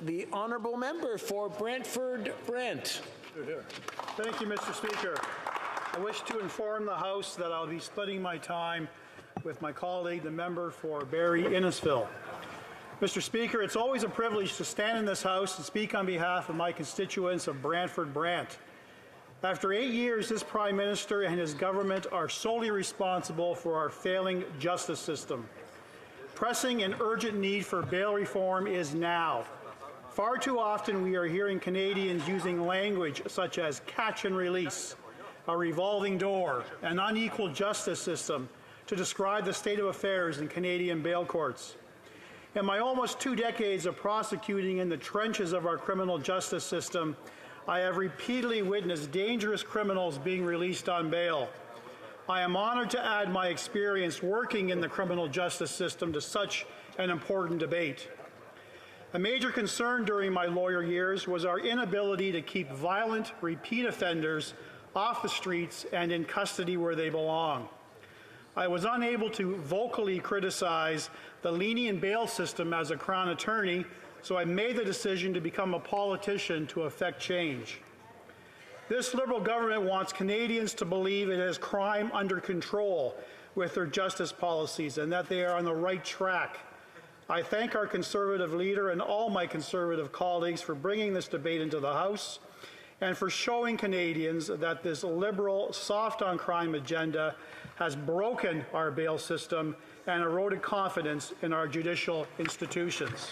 The honourable member for Brantford-Brant. Thank you, Mr. Speaker. I wish to inform the House that I'll be splitting my time with my colleague, the member for Barrie-Innisfil. Mr. Speaker, it's always a privilege to stand in this House and speak on behalf of my constituents of Brantford-Brant. After 8 years, this Prime Minister and his government are solely responsible for our failing justice system. Pressing and urgent need for bail reform is now. Far too often we are hearing Canadians using language such as catch and release, a revolving door, an unequal justice system to describe the state of affairs in Canadian bail courts. In my almost 2 decades of prosecuting in the trenches of our criminal justice system, I have repeatedly witnessed dangerous criminals being released on bail. I am honored to add my experience working in the criminal justice system to such an important debate. A major concern during my lawyer years was our inability to keep violent, repeat offenders off the streets and in custody where they belong. I was unable to vocally criticize the lenient bail system as a Crown attorney, so I made the decision to become a politician to effect change. This Liberal government wants Canadians to believe it has crime under control with their justice policies and that they are on the right track. I thank our Conservative leader and all my Conservative colleagues for bringing this debate into the House and for showing Canadians that this Liberal soft-on-crime agenda has broken our bail system and eroded confidence in our judicial institutions.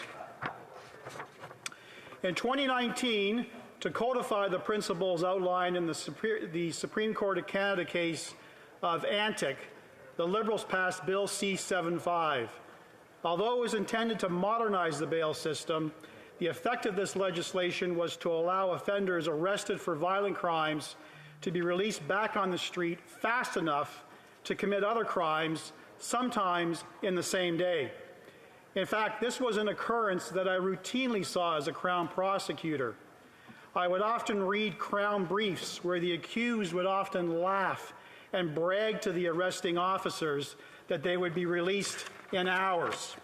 In 2019, to codify the principles outlined in the Supreme Court of Canada case of Antic, the Liberals passed Bill C-75. Although it was intended to modernize the bail system, the effect of this legislation was to allow offenders arrested for violent crimes to be released back on the street fast enough to commit other crimes, sometimes in the same day. In fact, this was an occurrence that I routinely saw as a Crown prosecutor. I would often read Crown briefs where the accused would often laugh and brag to the arresting officers that they would be released in hours.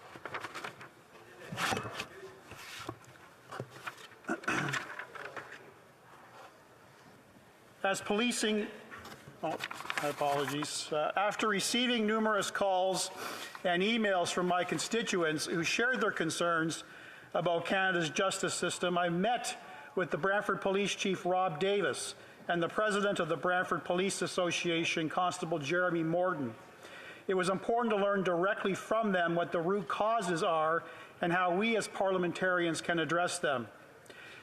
After receiving numerous calls and emails from my constituents who shared their concerns about Canada's justice system, I met with the Brantford Police Chief Rob Davis and the President of the Brantford Police Association, Constable Jeremy Morton. It was important to learn directly from them what the root causes are and how we as parliamentarians can address them.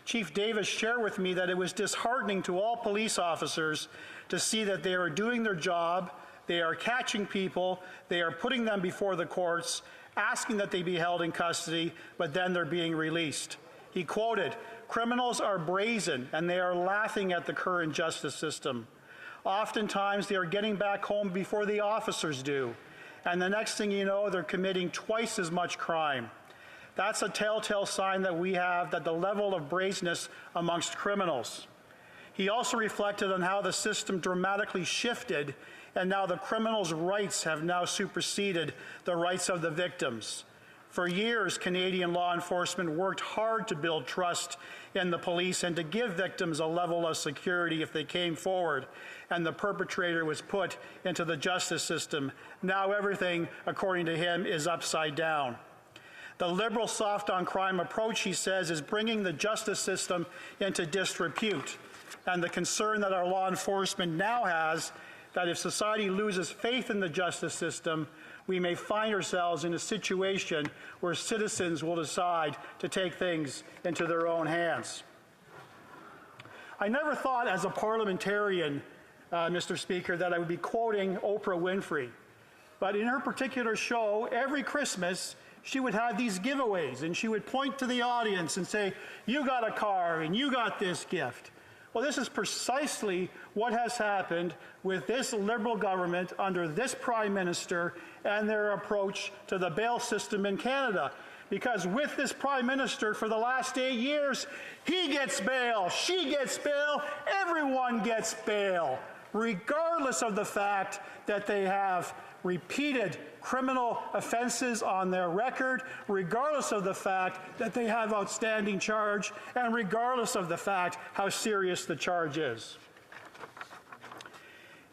Chief Davis shared with me that it was disheartening to all police officers to see that they are doing their job, they are catching people, they are putting them before the courts, asking that they be held in custody, but then they're being released. He quoted, "Criminals are brazen and they are laughing at the current justice system. Oftentimes they are getting back home before the officers do, and the next thing you know, they're committing twice as much crime. That's a telltale sign that we have that the level of brazenness amongst criminals." He also reflected on how the system dramatically shifted and now the criminals' rights have now superseded the rights of the victims. For years, Canadian law enforcement worked hard to build trust in the police and to give victims a level of security if they came forward and the perpetrator was put into the justice system. Now everything, according to him, is upside down. The Liberal soft-on-crime approach, he says, is bringing the justice system into disrepute. And the concern that our law enforcement now has that if society loses faith in the justice system, we may find ourselves in a situation where citizens will decide to take things into their own hands. I never thought as a parliamentarian, Mr. Speaker, that I would be quoting Oprah Winfrey. But in her particular show, every Christmas, she would have these giveaways, and she would point to the audience and say, "You got a car, and you got this gift." Well, this is precisely what has happened with this Liberal government under this Prime Minister and their approach to the bail system in Canada. Because with this Prime Minister for the last 8 years, he gets bail, she gets bail, everyone gets bail, regardless of the fact that they have repeated criminal offenses on their record, regardless of the fact that they have outstanding charge and regardless of the fact how serious the charge is.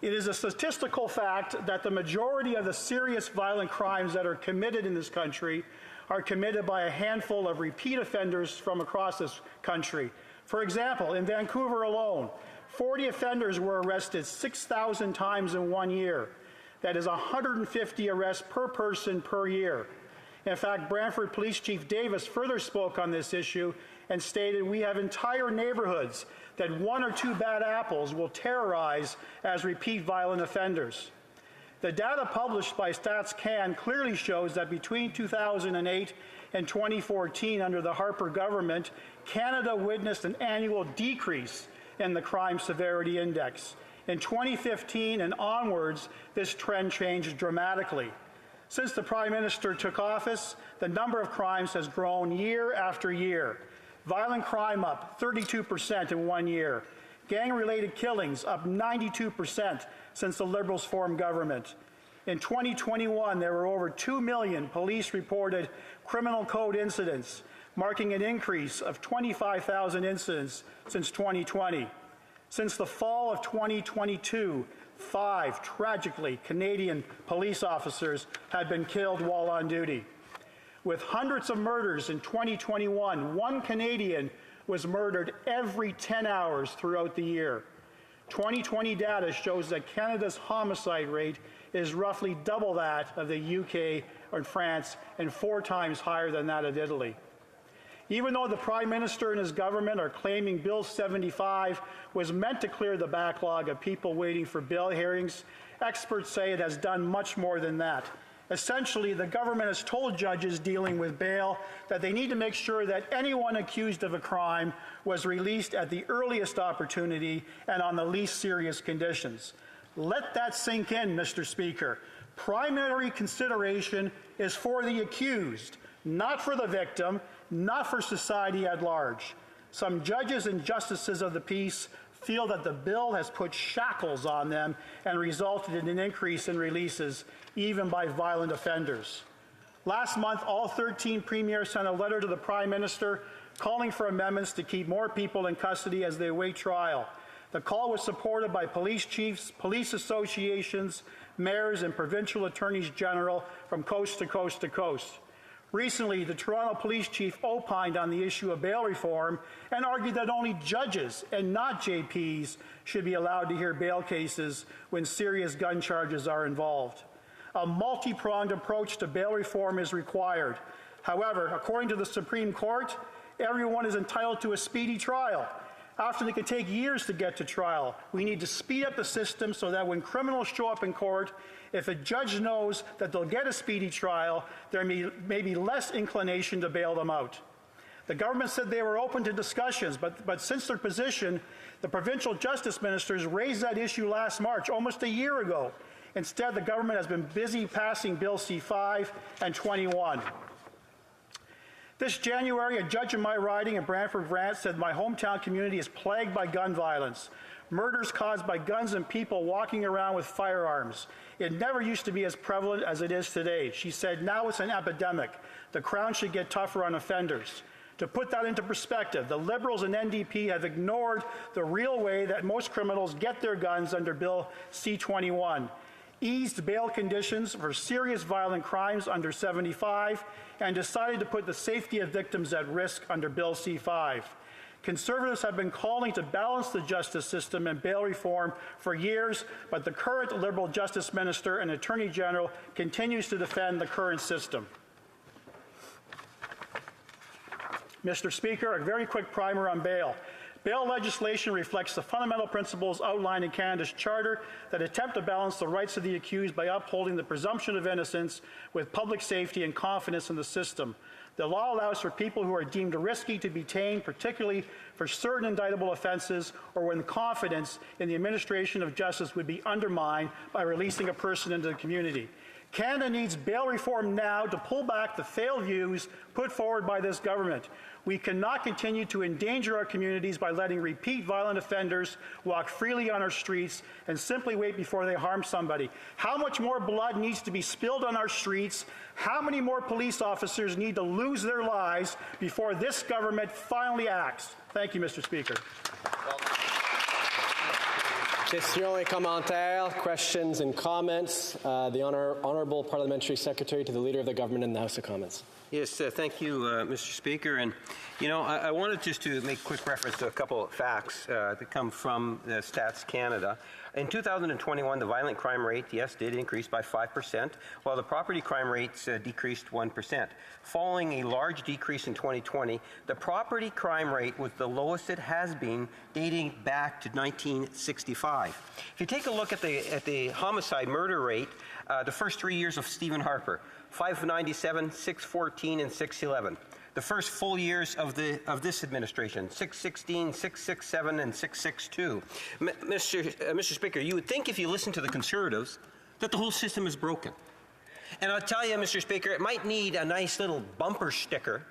It is a statistical fact that the majority of the serious violent crimes that are committed in this country are committed by a handful of repeat offenders from across this country. For example, in Vancouver alone, 40 offenders were arrested 6,000 times in 1 year. That is 150 arrests per person per year. In fact, Brantford Police Chief Davis further spoke on this issue and stated, "We have entire neighborhoods that one or two bad apples will terrorize as repeat violent offenders." The data published by StatsCan clearly shows that between 2008 and 2014, under the Harper government, Canada witnessed an annual decrease in the crime severity index. In 2015 and onwards, this trend changed dramatically. Since the Prime Minister took office, the number of crimes has grown year after year. Violent crime up 32% in 1 year. Gang-related killings up 92% since the Liberals formed government. In 2021, there were over 2 million police-reported criminal code incidents, marking an increase of 25,000 incidents since 2020. Since the fall of 2022, 5, tragically, Canadian police officers had been killed while on duty. With hundreds of murders in 2021, 1 Canadian was murdered every 10 hours throughout the year. 2020 data shows that Canada's homicide rate is roughly double that of the UK or France and 4 times higher than that of Italy. Even though the Prime Minister and his government are claiming Bill 75 was meant to clear the backlog of people waiting for bail hearings, experts say it has done much more than that. Essentially, the government has told judges dealing with bail that they need to make sure that anyone accused of a crime was released at the earliest opportunity and on the least serious conditions. Let that sink in, Mr. Speaker. Primary consideration is for the accused, not for the victim, not for society at large. Some judges and justices of the peace feel that the bill has put shackles on them and resulted in an increase in releases, even by violent offenders. Last month, all 13 premiers sent a letter to the Prime Minister calling for amendments to keep more people in custody as they await trial. The call was supported by police chiefs, police associations, mayors, and provincial attorneys general from coast to coast to coast. Recently, the Toronto police chief opined on the issue of bail reform and argued that only judges and not JPs should be allowed to hear bail cases when serious gun charges are involved. A multi-pronged approach to bail reform is required. However, according to the Supreme Court, everyone is entitled to a speedy trial. Often it can take years to get to trial. We need to speed up the system so that when criminals show up in court, if a judge knows that they'll get a speedy trial, there may be less inclination to bail them out. The government said they were open to discussions, but since their position, the provincial justice ministers raised that issue last March, almost a year ago. Instead, the government has been busy passing Bill C-5 and 21. This January, a judge in my riding in Brantford-Brant said my hometown community is plagued by gun violence, murders caused by guns and people walking around with firearms. It never used to be as prevalent as it is today. She said, now it's an epidemic. The Crown should get tougher on offenders. To put that into perspective, the Liberals and NDP have ignored the real way that most criminals get their guns under Bill C-21. Eased bail conditions for serious violent crimes under 75, and decided to put the safety of victims at risk under Bill C-5. Conservatives have been calling to balance the justice system and bail reform for years, but the current Liberal Justice Minister and Attorney General continues to defend the current system. Mr. Speaker, a very quick primer on bail. Bail legislation reflects the fundamental principles outlined in Canada's Charter that attempt to balance the rights of the accused by upholding the presumption of innocence with public safety and confidence in the system. The law allows for people who are deemed risky to be detained, particularly for certain indictable offences or when confidence in the administration of justice would be undermined by releasing a person into the community. Canada needs bail reform now to pull back the failed views put forward by this government. We cannot continue to endanger our communities by letting repeat violent offenders walk freely on our streets and simply wait before they harm somebody. How much more blood needs to be spilled on our streets? How many more police officers need to lose their lives before this government finally acts? Thank you, Mr. Speaker. Questions et commentaires, questions and comments. The Honourable Parliamentary Secretary to the Leader of the Government in the House of Commons. Yes, thank you, Mr. Speaker. And, you know, I wanted just to make quick reference to a couple of facts that come from Stats Canada. In 2021, the violent crime rate, yes, did increase by 5%, while the property crime rates decreased 1%. Following a large decrease in 2020, the property crime rate was the lowest it has been dating back to 1965. If you take a look at the homicide murder rate, the first 3 years of Stephen Harper, 597, 614, and 611. The first full years of this administration, 616, 667, and 662. Mr. Speaker, you would think if you listen to the Conservatives that the whole system is broken. And I'll tell you, Mr. Speaker, it might need a nice little bumper sticker,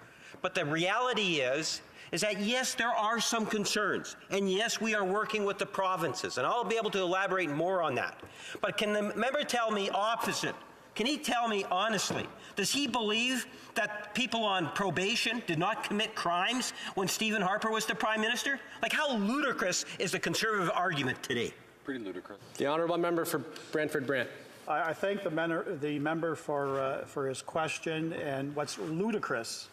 but the reality is that yes, there are some concerns, and yes, we are working with the provinces, and I'll be able to elaborate more on that. But can the member tell me opposite? Can he tell me honestly, does he believe that people on probation did not commit crimes when Stephen Harper was the Prime Minister? Like, how ludicrous is the Conservative argument today? Pretty ludicrous. The Honourable Member for Brantford-Brant. I thank the member for his question, and what's ludicrous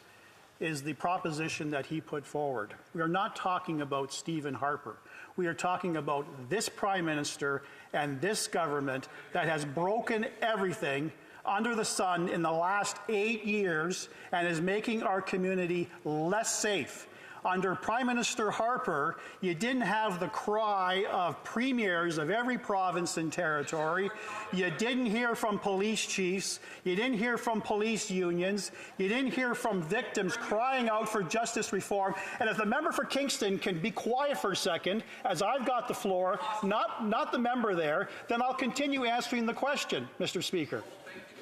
is the proposition that he put forward. We are not talking about Stephen Harper. We are talking about this Prime Minister and this government that has broken everything under the sun in the last 8 years and is making our community less safe. Under Prime Minister Harper, you didn't have the cry of premiers of every province and territory. You didn't hear from police chiefs. You didn't hear from police unions. You didn't hear from victims crying out for justice reform. And if the member for Kingston can be quiet for a second, as I've got the floor, not the member there, then I'll continue answering the question, Mr. Speaker.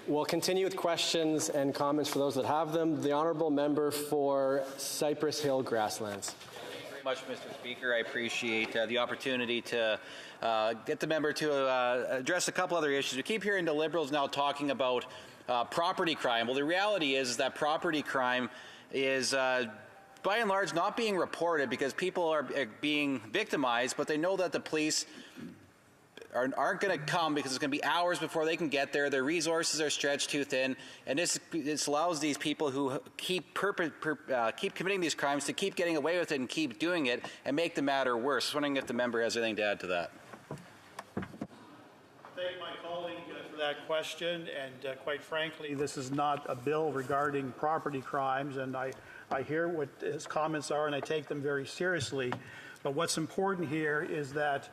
We'll continue with questions and comments for those that have them. The Honourable Member for Cypress Hill Grasslands. Thank you very much, Mr. Speaker. I appreciate the opportunity to get the member to address a couple other issues. We keep hearing the Liberals now talking about property crime. Well, the reality is that property crime is by and large not being reported because people are being victimized, but they know that the police aren't going to come because it's going to be hours before they can get there. Their resources are stretched too thin, and this allows these people who keep committing these crimes to keep getting away with it and keep doing it and make the matter worse. I was wondering if the member has anything to add to that. Thank my colleague for that question, and quite frankly, this is not a bill regarding property crimes, and I hear what his comments are, and I take them very seriously. But what's important here is that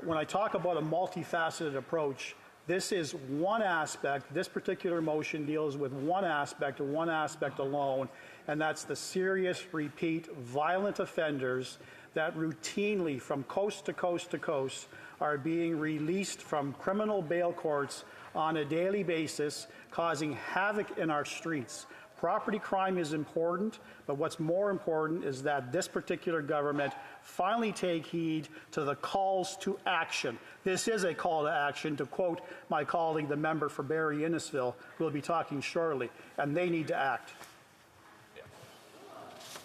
when I talk about a multifaceted approach, this is one aspect. This particular motion deals with one aspect alone, and that's the serious, repeat, violent offenders that routinely, from coast to coast to coast, are being released from criminal bail courts on a daily basis, causing havoc in our streets. Property crime is important, but what's more important is that this particular government finally take heed to the calls to action. This is a call to action, to quote my colleague, the member for Barrie-Innisfil, who will be talking shortly, and they need to act.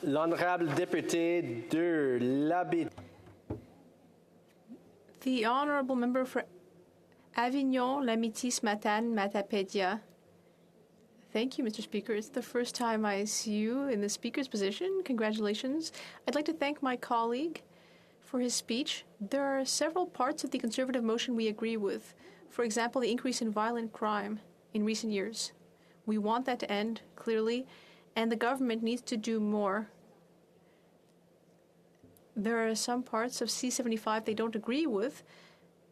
L'Honorable Député de l'Abitibi. The Honourable Member for Avignon, Lamitie-Matane, Matapédia. Thank you, Mr. Speaker. It's the first time I see you in the Speaker's position. Congratulations. I'd like to thank my colleague for his speech. There are several parts of the Conservative motion we agree with. For example, the increase in violent crime in recent years. We want that to end, clearly, and the government needs to do more. There are some parts of C-75 they don't agree with.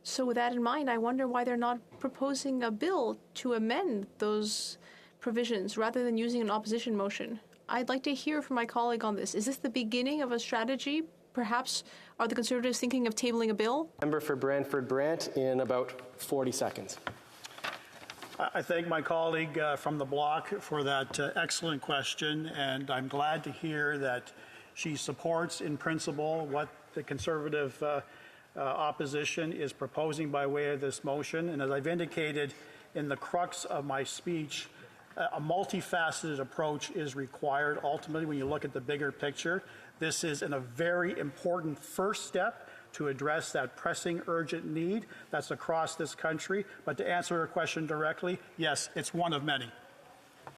So with that in mind, I wonder why they're not proposing a bill to amend those provisions rather than using an opposition motion. I'd like to hear from my colleague on this. Is this the beginning of a strategy? Perhaps are the Conservatives thinking of tabling a bill? Member for Brantford-Brant in about 40 seconds. I thank my colleague from the bloc for that excellent question, and I'm glad to hear that she supports in principle what the Conservative opposition is proposing by way of this motion. And as I've indicated in the crux of my speech, a multifaceted approach is required ultimately when you look at the bigger picture. This is a very important first step to address that pressing, urgent need that's across this country. But to answer her question directly, yes, it's one of many.